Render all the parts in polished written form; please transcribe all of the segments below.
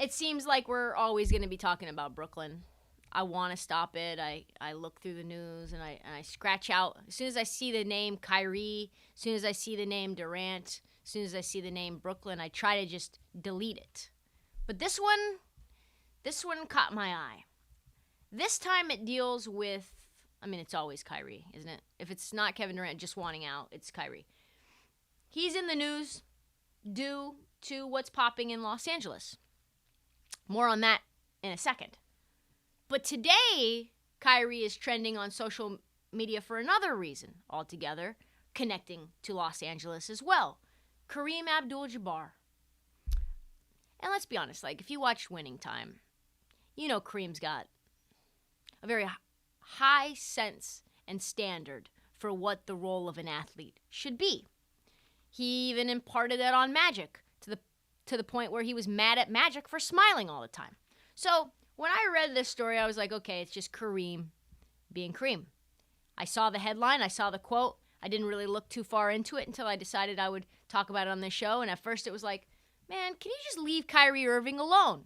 It seems like we're always going to be talking about Brooklyn. I want to stop it. I look through the news and I scratch out. As soon as I see the name Kyrie, as soon as I see the name Durant, as soon as I see the name Brooklyn, I try to just delete it. But this one caught my eye. This time it deals with, it's always Kyrie, isn't it? If it's not Kevin Durant just wanting out, it's Kyrie. He's in the news due to what's popping in Los Angeles. More on that in a second. But today, Kyrie is trending on social media for another reason altogether, connecting to Los Angeles as well. Kareem Abdul-Jabbar. And let's be honest, if you watch Winning Time, you know Kareem's got a very high sense and standard for what the role of an athlete should be. He even imparted that on Magic to the point where he was mad at Magic for smiling all the time. So when I read this story, I was like, okay, it's just Kareem being Kareem. I saw the headline, I saw the quote. I didn't really look too far into it until I decided I would talk about it on this show. And at first it was like, man, can you just leave Kyrie Irving alone?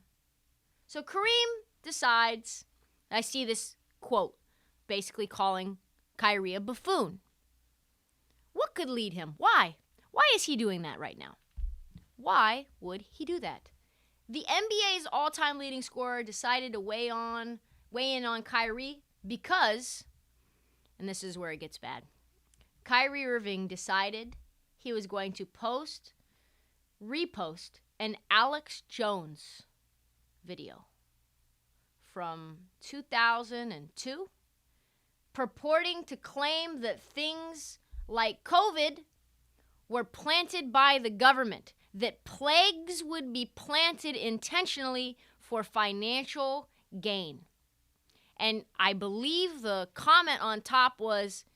So Kareem decides, I see this quote basically calling Kyrie a buffoon. What could lead him? Why? Why is he doing that right now? Why would he do that? The NBA's all-time leading scorer decided to weigh in on Kyrie because, and this is where it gets bad, Kyrie Irving decided he was going to repost an Alex Jones video from 2002 purporting to claim that things like COVID were planted by the government, that plagues would be planted intentionally for financial gain. And I believe the comment on top was,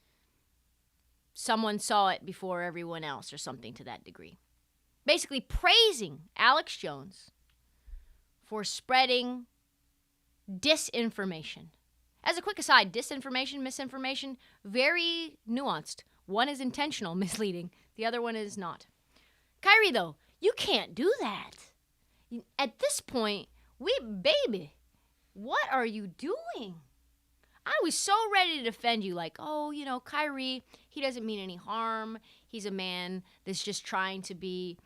someone saw it before everyone else, or something to that degree. Basically praising Alex Jones for spreading disinformation. As a quick aside, disinformation, misinformation, very nuanced. One is intentional, misleading. The other one is not. Kyrie, though, you can't do that. At this point, baby, what are you doing? I was so ready to defend you, Kyrie, he doesn't mean any harm. He's a man that's just trying to be,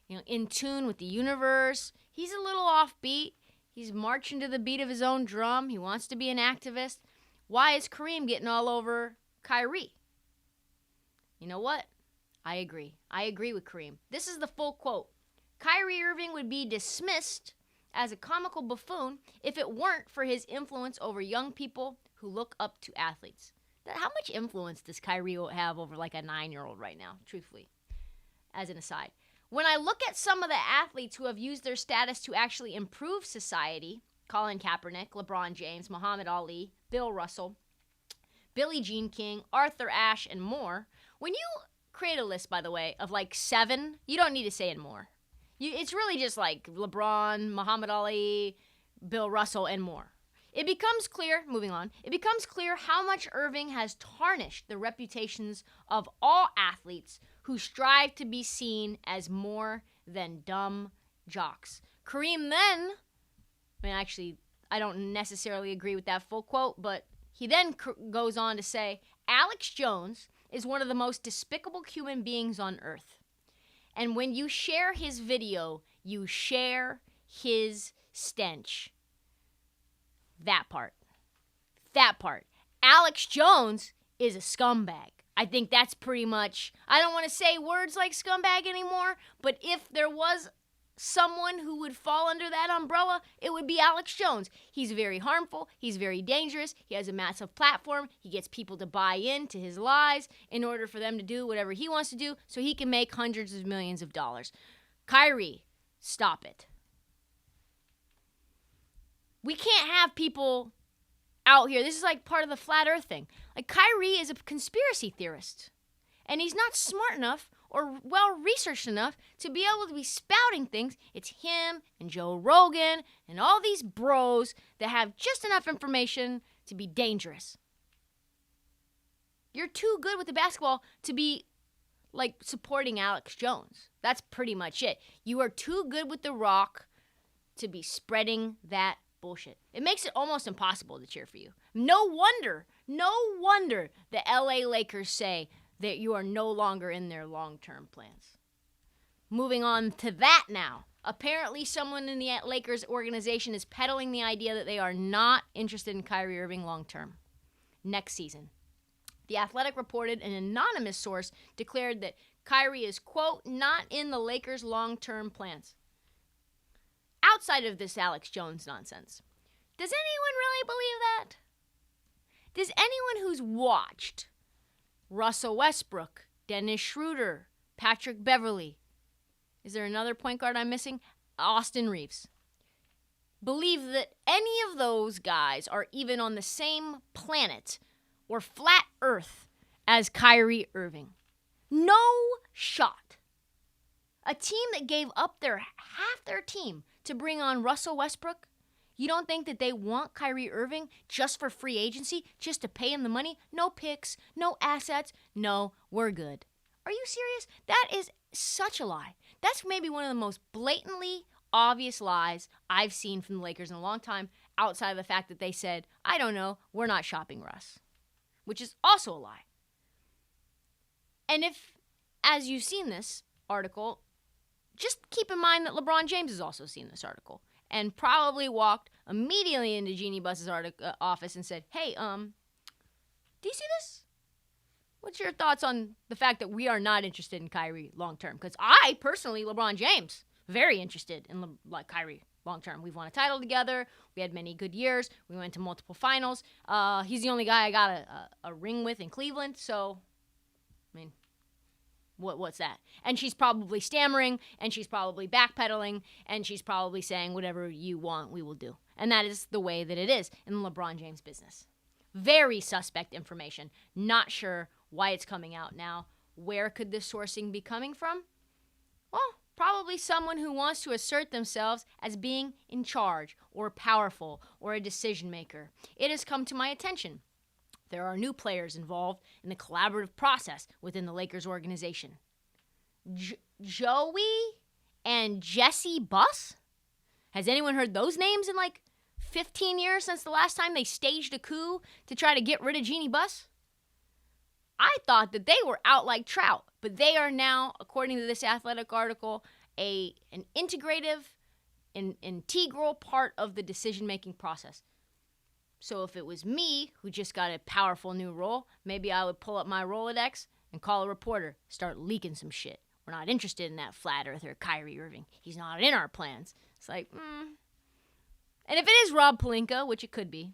in tune with the universe. He's a little offbeat. He's marching to the beat of his own drum. He wants to be an activist. Why is Kareem getting all over Kyrie? You know what? I agree. I agree with Kareem. This is the full quote. Kyrie Irving would be dismissed as a comical buffoon if it weren't for his influence over young people who look up to athletes. How much influence does Kyrie have over a 9-year-old right now, truthfully, as an aside? When I look at some of the athletes who have used their status to actually improve society, Colin Kaepernick, LeBron James, Muhammad Ali, Bill Russell, Billie Jean King, Arthur Ashe, and more, when you create a list, by the way, of 7, you don't need to say and more. It's really just LeBron, Muhammad Ali, Bill Russell, and more. It becomes clear how much Irving has tarnished the reputations of all athletes who strive to be seen as more than dumb jocks. Kareem then, I don't necessarily agree with that full quote, but he then goes on to say, Alex Jones is one of the most despicable human beings on earth. And when you share his video, you share his stench. That part. Alex Jones is a scumbag. I think that's pretty much, I don't want to say words like scumbag anymore, but if there was someone who would fall under that umbrella, it would be Alex Jones. He's very harmful. He's very dangerous. He has a massive platform. He gets people to buy into his lies in order for them to do whatever he wants to do so he can make hundreds of millions of dollars. Kyrie, stop it. We can't have people out here. This is part of the flat earth thing. Kyrie is a conspiracy theorist. And he's not smart enough or well-researched enough to be able to be spouting things. It's him and Joe Rogan and all these bros that have just enough information to be dangerous. You're too good with the basketball to be, supporting Alex Jones. That's pretty much it. You are too good with The Rock to be spreading that bullshit. It makes it almost impossible to cheer for you. No wonder the LA Lakers say that you are no longer in their long-term plans. Moving on to that now. Apparently, someone in the Lakers organization is peddling the idea that they are not interested in Kyrie Irving long-term next season. The Athletic reported an anonymous source declared that Kyrie is, quote, not in the Lakers' long-term plans. Outside of this Alex Jones nonsense, does anyone really believe that? Does anyone who's watched Russell Westbrook, Dennis Schroeder, Patrick Beverley, is there another point guard I'm missing? Austin Reeves, believe that any of those guys are even on the same planet or flat earth as Kyrie Irving? No shot. A team that gave up half their team to bring on Russell Westbrook, you don't think that they want Kyrie Irving just for free agency, just to pay him the money? No picks, no assets. No, we're good. Are you serious? That is such a lie. That's maybe one of the most blatantly obvious lies I've seen from the Lakers in a long time, outside of the fact that they said, I don't know, we're not shopping Russ, which is also a lie. And if, as you've seen this article, just keep in mind that LeBron James has also seen this article and probably walked immediately into Jeannie Buss's office and said, hey, do you see this? What's your thoughts on the fact that we are not interested in Kyrie long-term? Because I, personally, LeBron James, very interested in Kyrie long-term. We've won a title together. We had many good years. We went to multiple finals. He's the only guy I got a ring with in Cleveland. So, I mean, what's that? And she's probably stammering, and she's probably backpedaling, and she's probably saying, whatever you want, we will do. And that is the way that it is in LeBron James' business. Very suspect information. Not sure why it's coming out now. Where could this sourcing be coming from? Well, probably someone who wants to assert themselves as being in charge or powerful or a decision maker. It has come to my attention. There are new players involved in the collaborative process within the Lakers organization. Joey and Jesse Buss? Has anyone heard those names in 15 years since the last time they staged a coup to try to get rid of Jeannie Buss? I thought that they were out like trout, but they are now, according to this Athletic article, an integral part of the decision-making process. So if it was me who just got a powerful new role, maybe I would pull up my Rolodex and call a reporter, start leaking some shit. We're not interested in that flat earther Kyrie Irving. He's not in our plans. It's like, And if it is Rob Pelinka, which it could be,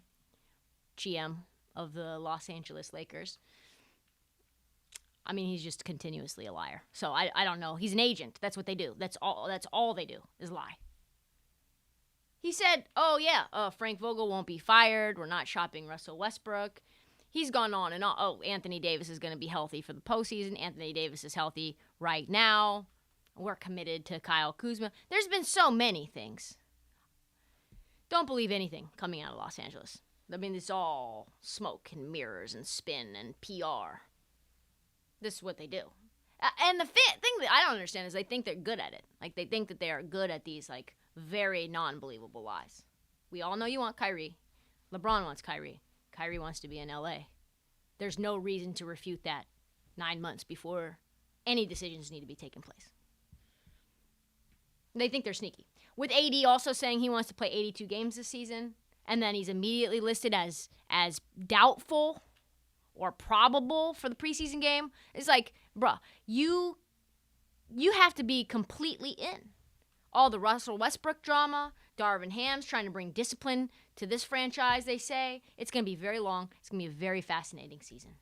GM of the Los Angeles Lakers, I mean, he's just continuously a liar. So I don't know. He's an agent. That's what they do. That's all they do is lie. He said, Frank Vogel won't be fired. We're not shopping Russell Westbrook. He's gone on and on. Oh, Anthony Davis is going to be healthy for the postseason. Anthony Davis is healthy right now. We're committed to Kyle Kuzma. There's been so many things. Don't believe anything coming out of Los Angeles. I mean, it's all smoke and mirrors and spin and PR. This is what they do. And the thing that I don't understand is they think they're good at it. They think that they are good at these, very non-believable lies. We all know you want Kyrie. LeBron wants Kyrie. Kyrie wants to be in LA. There's no reason to refute that 9 months before any decisions need to be taking place. They think they're sneaky. With AD also saying he wants to play 82 games this season, and then he's immediately listed as doubtful or probable for the preseason game. It's like, bruh, you have to be completely in. All the Russell Westbrook drama, Darvin Ham's trying to bring discipline to this franchise, they say. It's going to be very long. It's going to be a very fascinating season.